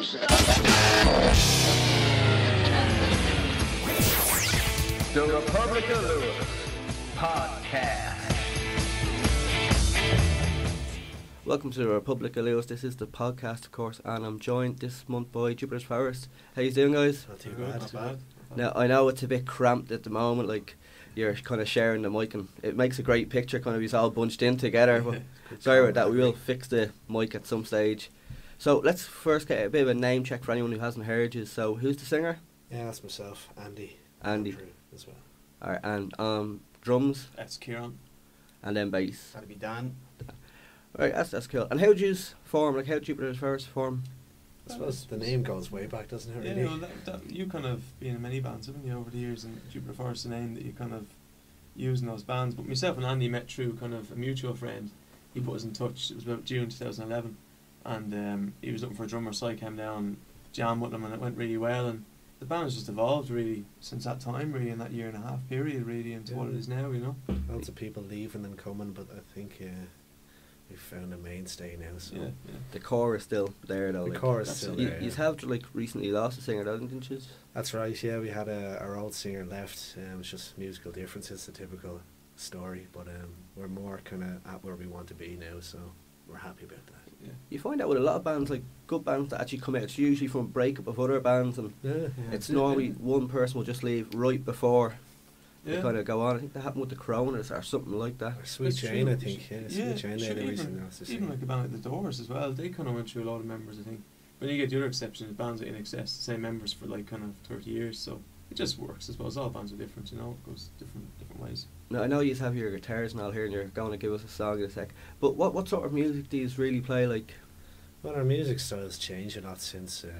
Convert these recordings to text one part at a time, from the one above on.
The Republic of Lewis podcast. Welcome to the Republic of Lewis. This is the podcast, of course, and I'm joined this month by Jupiter's Forest. How you doing, guys? Not too bad. Now, I know it's a bit cramped at the moment, like you're kind of sharing the mic, and it makes a great picture, kind of, he's all bunched in together. But sorry about that, we will fix the mic at some stage. So let's first get a bit of a name check for anyone who hasn't heard you. So who's the singer? Yeah, that's myself, Andy. Andy. As well. Alright, and drums? That's Kieran. And then bass? That'd be Dan. Alright, that's cool. And how do you form, like how did Jupiter's Forest form? I suppose the name goes way back, doesn't it, really? Yeah, well, that you kind of been in many bands, haven't you, over the years, and Jupiter Forest, the name that you kind of use in those bands. But myself and Andy met through kind of a mutual friend. He put us in touch. It was about June 2011, and he was looking for a drummer, so I came down, jammed with him, and it went really well. And the band has just evolved really since that time, really, in that year and a half period, really, into what it is now, you know. Lots of people leaving and coming, but I think we've found a mainstay now. So Yeah. The core is still there, though. the like. core is still there. You have like recently lost a singer, didn't you? That's right. Yeah, we had our old singer left. It's just musical differences, the typical story. But we're more kind of at where we want to be now, so we're happy about that. Yeah. You find out with a lot of bands, like good bands that actually come out, it's usually from a breakup of other bands, and it's normally one person will just leave right before they kind of go on. I think that happened with the Coronas or something like that. Or Sweet Jane, I think. Yeah, Sweet Jane. Sure, They recently lost a even singer. like a band like the Doors as well, they kind of went through a lot of members, I think. When you get the other exceptions, bands like In Excess, the same members for like kind of 30 years, so it just works, I suppose. All bands are different, you know, it goes different ways. Now, I know you have your guitars and all here, and you're going to give us a song in a sec, but what sort of music do you really play, like? Well, our music style's changed a lot since the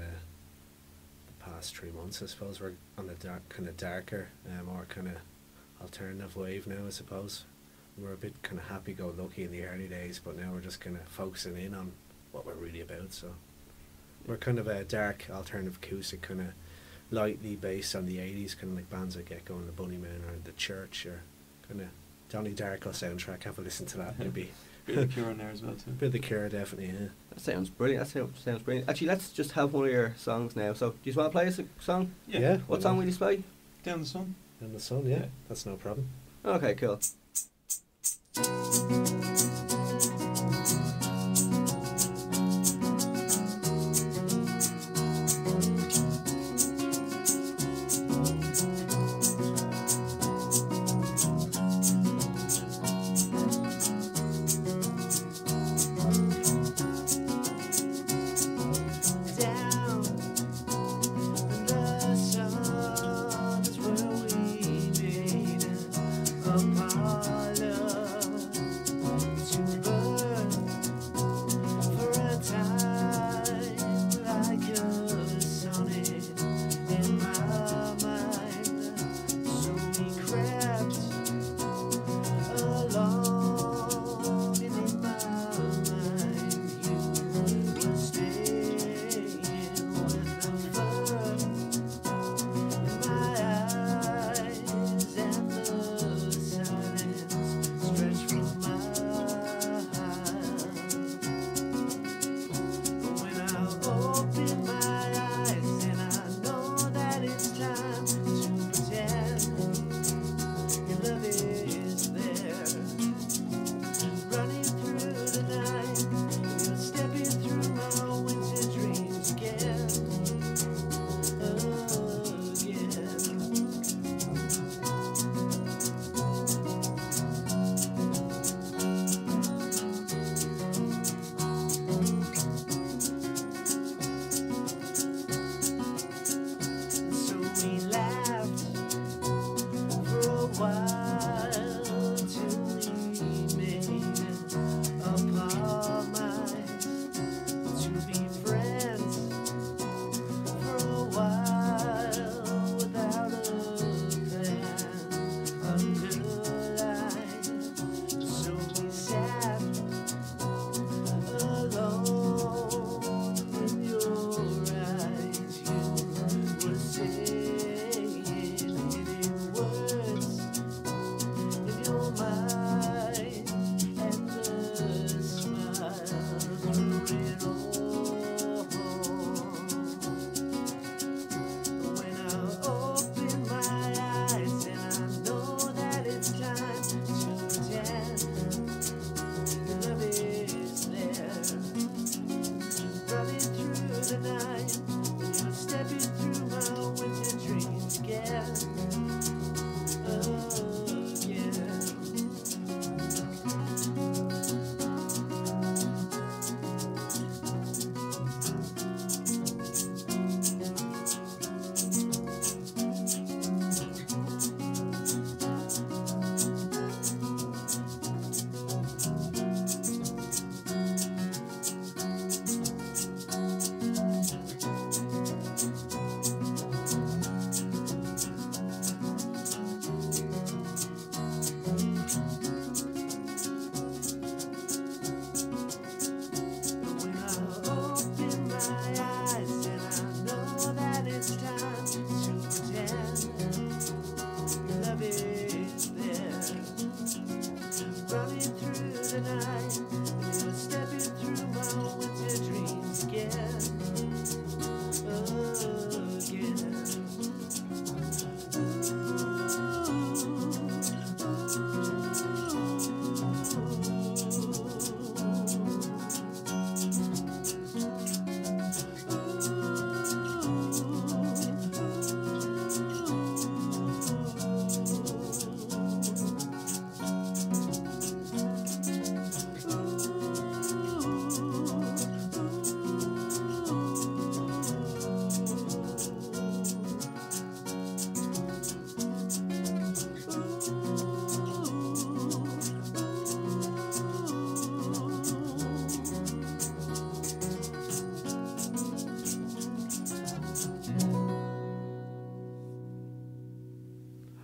past 3 months, I suppose. We're on the kind of darker, more kind of alternative wave now, I suppose. We were a bit kind of happy-go-lucky in the early days, but now we're just kind of focusing in on what we're really about. So we're kind of a dark alternative acoustic, kind of lightly based on the 80s, kind of like bands like Echo and the Bunnymen or The Church, or kind of Donnie Darko soundtrack. Have a listen to that, maybe. Bit of the Cure in there as well too. Bit of the Cure, definitely, yeah. That sounds brilliant. Sounds brilliant. Actually, let's just have one of your songs now. So, do you want to play us a song? Yeah. What song will you play? Down the Sun. In the sun, yeah. That's no problem. Okay, cool.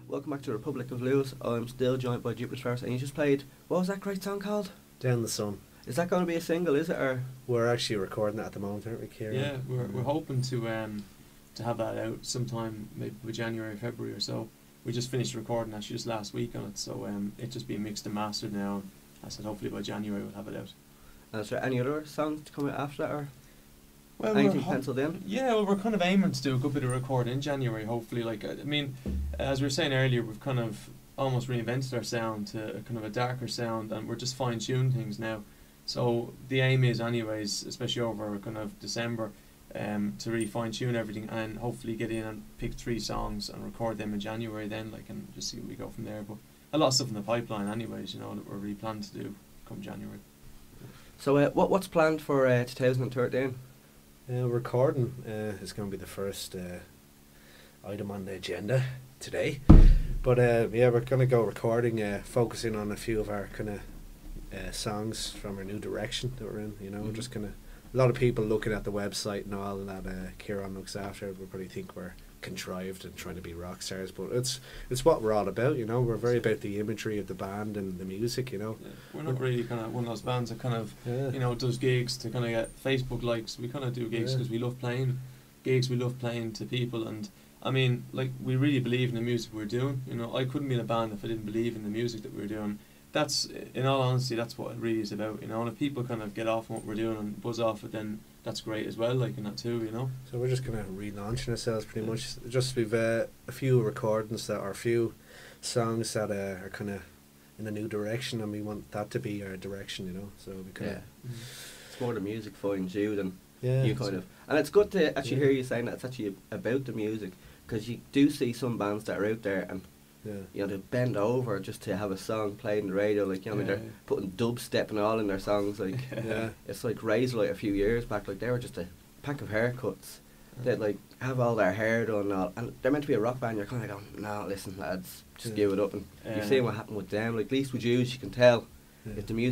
Welcome back to Republic of Lewis. I'm still joined by Jupiter's Farce, and you just played, what was that great song called? Down the Sun. Is that going to be a single, is it? Or We're actually recording it at the moment, aren't we, Kieran? Yeah, we're hoping to have that out sometime, maybe by January, February or so. We just finished recording actually just last week on it, so it's just being mixed and mastered now. I said hopefully by January we'll have it out. is there any other songs to come out after that, or Well, anything penciled in? Yeah, well, we're kind of aiming to do a good bit of recording in January, hopefully. Like, I mean, as we were saying earlier, we've kind of almost reinvented our sound to a kind of a darker sound, and we're just fine-tuning things now. So the aim is, anyways, especially over kind of December, to really fine-tune everything and hopefully get in and pick 3 songs and record them in January then, like, and just see where we go from there. But a lot of stuff in the pipeline anyways, you know, that we're really planning to do come January. So what's planned for 2013? Recording is going to be the first item on the agenda today. But yeah, we're going to go recording, focusing on a few of our kind of songs from our new direction that we're in. You know, just kind of a lot of people looking at the website and all that Kieran looks after will probably think we're contrived and trying to be rock stars, but it's what we're all about. You know, we're very about the imagery of the band and the music. You know, Yeah. We're not really kind of one of those bands that kind of yeah. you know does gigs to kind of get Facebook likes. We kind of do gigs Yeah. because we love playing gigs. We love playing to people, and I mean, like, we really believe in the music we're doing. You know, I couldn't be in a band if I didn't believe in the music that we're doing. That's, in all honesty, that's what it really is about. You know, and if people kind of get off on what we're doing and buzz off it, then that's great as well. Like, in that too, you know. So we're just kind of relaunching ourselves pretty much. Just we've a few recordings that are a few songs that are kind of in a new direction, and we want that to be our direction. You know, so we kind Yeah, it's more the music finds you than yeah, you kind of. And it's good to actually Yeah. hear you saying that it's actually about the music, because you do see some bands that are out there and yeah. you know they bend over just to have a song played on the radio. Like, you know, I mean, they're putting dubstep and all in their songs. Like, Yeah. it's like Razorlight a few years back. Like, they were just a pack of haircuts. They'd like have all their hair done and all, and they're meant to be a rock band. You're kind of going, no, listen, lads, just Yeah. give it up. And Yeah. you've seen what happened with them. Like, at least with you can tell Yeah. if the music